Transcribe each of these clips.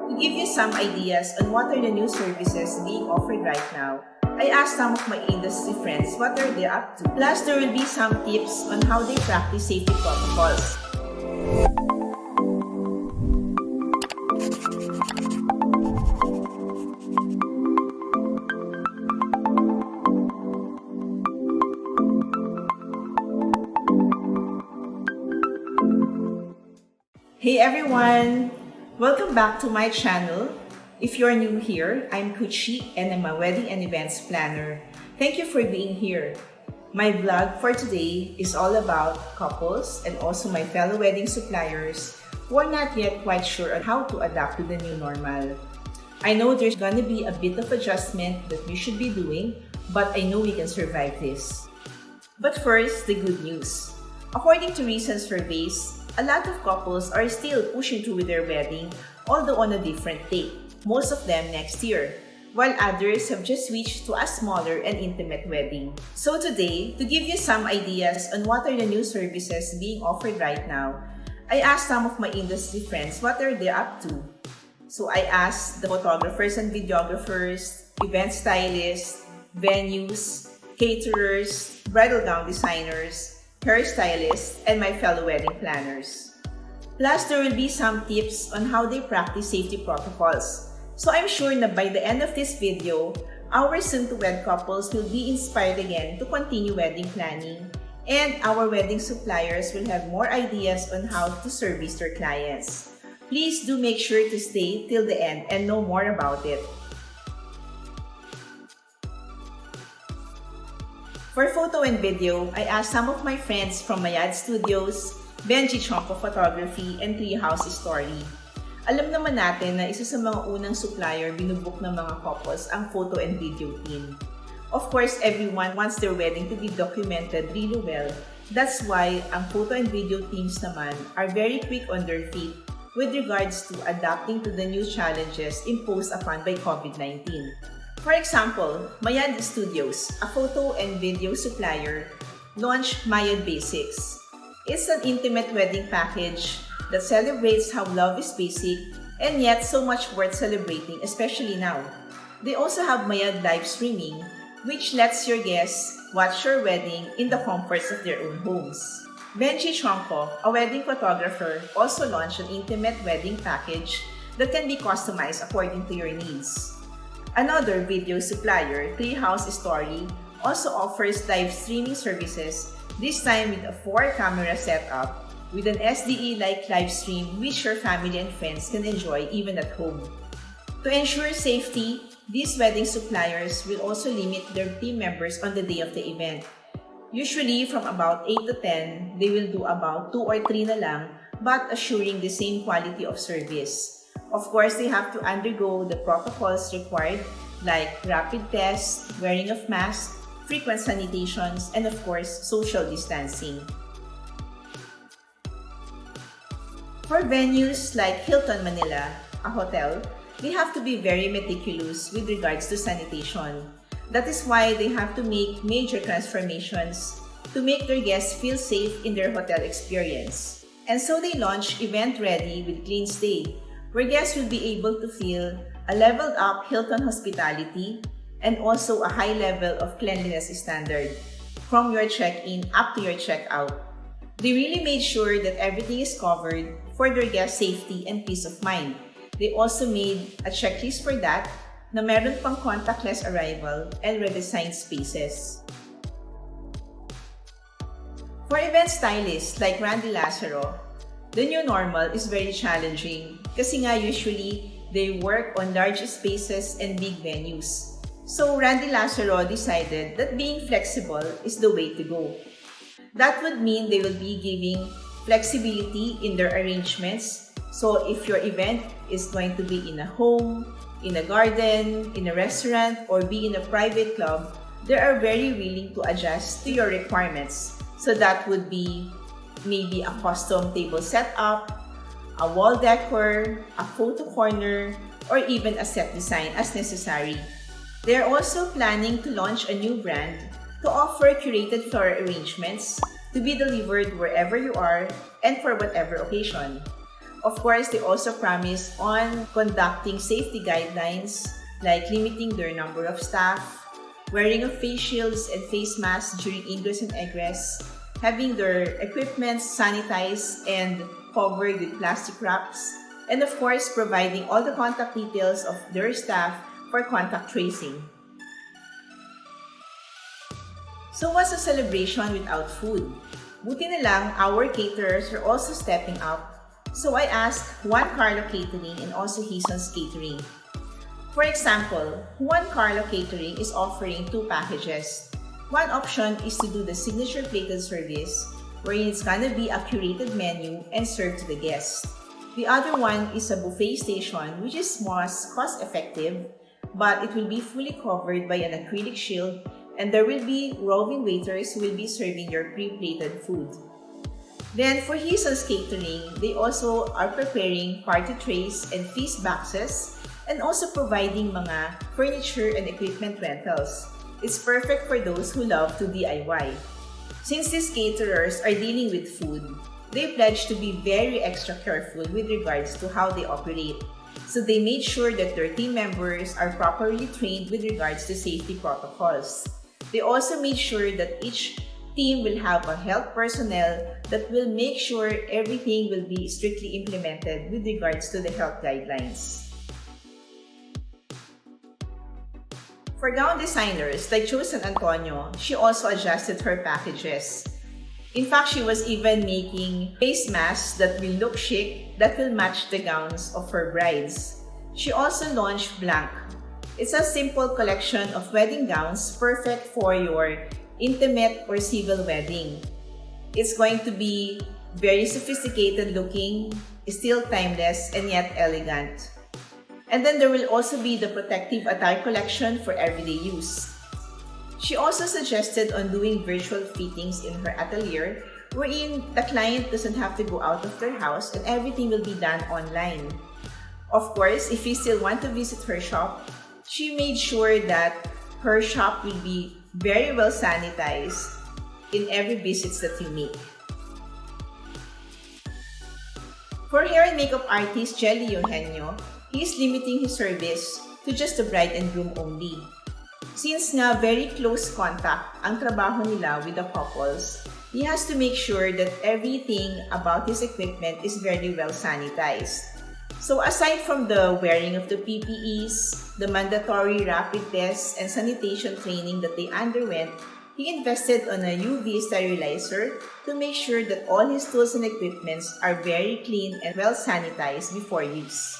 To give you some ideas on what are the new services being offered right now, I asked some of my industry friends what are they up to. Plus, there will be some tips on how they practice safety protocols. Hey everyone! Welcome back to my channel. If you're new here, I'm Kuchi and I'm a wedding and events planner. Thank you for being here. My vlog for today is all about couples and also my fellow wedding suppliers who are not yet quite sure on how to adapt to the new normal. I know there's gonna be a bit of adjustment that we should be doing, but I know we can survive this. But first, the good news. According to recent surveys, a lot of couples are still pushing through with their wedding, although on a different date, most of them next year, while others have just switched to a smaller and intimate wedding. So today, to give you some ideas on what are the new services being offered right now, I asked some of my industry friends what are they up to. So I asked the photographers and videographers, event stylists, venues, caterers, bridal gown designers, hairstylists, and my fellow wedding planners. Plus, there will be some tips on how they practice safety protocols. So I'm sure na by the end of this video, our soon-to-wed couples will be inspired again to continue wedding planning, and our wedding suppliers will have more ideas on how to service their clients. Please do make sure to stay till the end and know more about it. For photo and video, I asked some of my friends from Mayad Studios, Benji Chonko Photography, and Treehouse Story. Alam naman natin na isa sa mga unang supplier binubook ng mga couples ang photo and video team. Of course, everyone wants their wedding to be documented really well. That's why ang photo and video teams naman are very quick on their feet with regards to adapting to the new challenges imposed upon by COVID-19. For example, Mayad Studios, a photo and video supplier, launched Mayad Basics. It's an intimate wedding package that celebrates how love is basic and yet so much worth celebrating, especially now. They also have Mayad live streaming, which lets your guests watch your wedding in the comforts of their own homes. Benji Chonko, a wedding photographer, also launched an intimate wedding package that can be customized according to your needs. Another video supplier, Treehouse Story, also offers live streaming services, this time with a 4-camera setup with an SDE-like live stream which your family and friends can enjoy even at home. To ensure safety, these wedding suppliers will also limit their team members on the day of the event. Usually from about 8 to 10, they will do about 2 or 3 na lang, but assuring the same quality of service. Of course, they have to undergo the protocols required like rapid tests, wearing of masks, frequent sanitations, and of course, social distancing. For venues like Hilton Manila, a hotel, they have to be very meticulous with regards to sanitation. That is why they have to make major transformations to make their guests feel safe in their hotel experience. And so they launched Event Ready with Clean Stay, where guests will be able to feel a leveled up Hilton hospitality and also a high level of cleanliness standard from your check-in up to your check-out. They really made sure that everything is covered for their guest safety and peace of mind. They also made a checklist for that na meron pang contactless arrival and redesigned spaces. For event stylists like Randy Lazaro, the new normal is very challenging kasi nga usually they work on large spaces and big venues. So Randy Lazaro decided that being flexible is the way to go. That would mean they will be giving flexibility in their arrangements. So if your event is going to be in a home, in a garden, in a restaurant, or be in a private club, they are very willing to adjust to your requirements. So that would be maybe a custom table setup, a wall decor, a photo corner, or even a set design as necessary. They are also planning to launch a new brand to offer curated floral arrangements to be delivered wherever you are and for whatever occasion. Of course, they also promise on conducting safety guidelines like limiting their number of staff, wearing of face shields and face masks during ingress and egress, having their equipment sanitized and covered with plastic wraps, and of course, providing all the contact details of their staff for contact tracing. So what's a celebration without food? Buti na lang, our caterers are also stepping up. So I asked Juan Carlo Catering and also Hison's Catering. For example, Juan Carlo Catering is offering 2 packages. One option is to do the signature plated service, wherein it's gonna be a curated menu and served to the guests. The other one is a buffet station, which is more cost-effective, but it will be fully covered by an acrylic shield, and there will be roving waiters who will be serving your pre-plated food. Then for Hison's Catering, they also are preparing party trays and feast boxes and also providing mga furniture and equipment rentals. It's perfect for those who love to DIY. Since these caterers are dealing with food, they pledge to be very extra careful with regards to how they operate. So they made sure that their team members are properly trained with regards to safety protocols. They also made sure that each team will have a health personnel that will make sure everything will be strictly implemented with regards to the health guidelines. For gown designers like Cho San Antonio, she also adjusted her packages. In fact, she was even making face masks that will look chic, that will match the gowns of her brides. She also launched Blank. It's a simple collection of wedding gowns perfect for your intimate or civil wedding. It's going to be very sophisticated looking, still timeless, and yet elegant. And then there will also be the protective attire collection for everyday use. She also suggested on doing virtual fittings in her atelier, wherein the client doesn't have to go out of their house and everything will be done online. Of course, if you still want to visit her shop, she made sure that her shop will be very well sanitized in every visits that you make. For hair and makeup artist Jelly Eugenio, he is limiting his service to just the bride and groom only. Since nga very close contact ang trabaho nila with the couples, he has to make sure that everything about his equipment is very well sanitized. So aside from the wearing of the PPEs, the mandatory rapid tests and sanitation training that they underwent, he invested on a UV sterilizer to make sure that all his tools and equipments are very clean and well sanitized before use.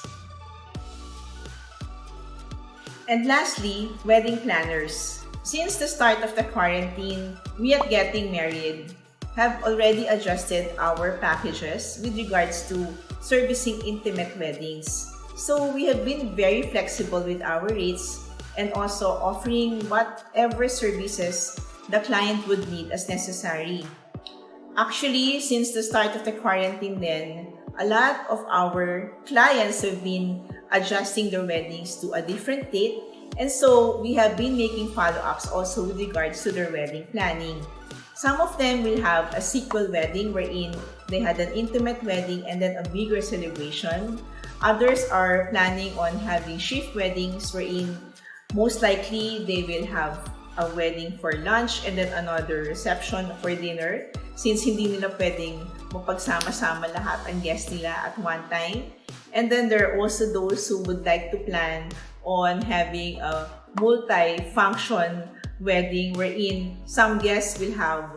And lastly, wedding planners. Since the start of the quarantine, we at Getting Married have already adjusted our packages with regards to servicing intimate weddings. So we have been very flexible with our rates and also offering whatever services the client would need as necessary. Actually, since the start of the quarantine then, a lot of our clients have been adjusting their weddings to a different date, and so we have been making follow-ups also with regards to their wedding planning. Some of them will have a sequel wedding wherein they had an intimate wedding and then a bigger celebration. Others are planning on having shift weddings wherein most likely they will have a wedding for lunch and then another reception for dinner, since hindi nila pwedeng mapagsama-sama lahat ang guests nila at one time. And then there are also those who would like to plan on having a multi-function wedding wherein some guests will have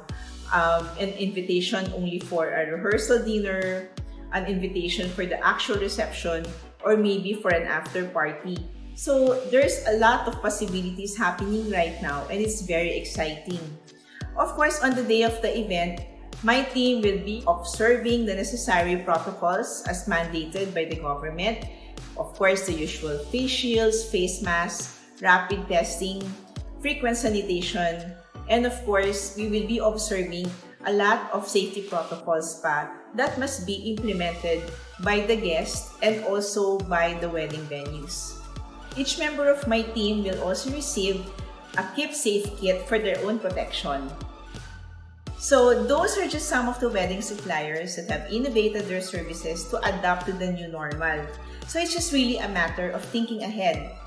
an invitation only for a rehearsal dinner, an invitation for the actual reception, or maybe for an after party. So there's a lot of possibilities happening right now and it's very exciting. Of course, on the day of the event, my team will be observing the necessary protocols as mandated by the government. Of course, the usual face shields, face masks, rapid testing, frequent sanitation, and of course, we will be observing a lot of safety protocols pa that must be implemented by the guests and also by the wedding venues. Each member of my team will also receive a Keep Safe kit for their own protection. So those are just some of the wedding suppliers that have innovated their services to adapt to the new normal. So it's just really a matter of thinking ahead.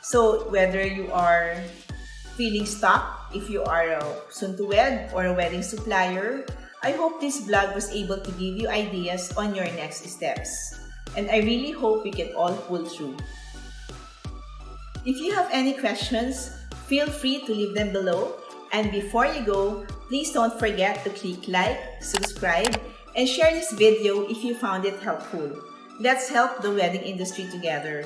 So whether you are feeling stuck, if you are a soon-to-wed or a wedding supplier, I hope this vlog was able to give you ideas on your next steps. And I really hope we can all pull through. If you have any questions, feel free to leave them below. And before you go, please don't forget to click like, subscribe, and share this video if you found it helpful. Let's help the wedding industry together.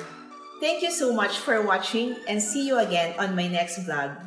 Thank you so much for watching and see you again on my next vlog.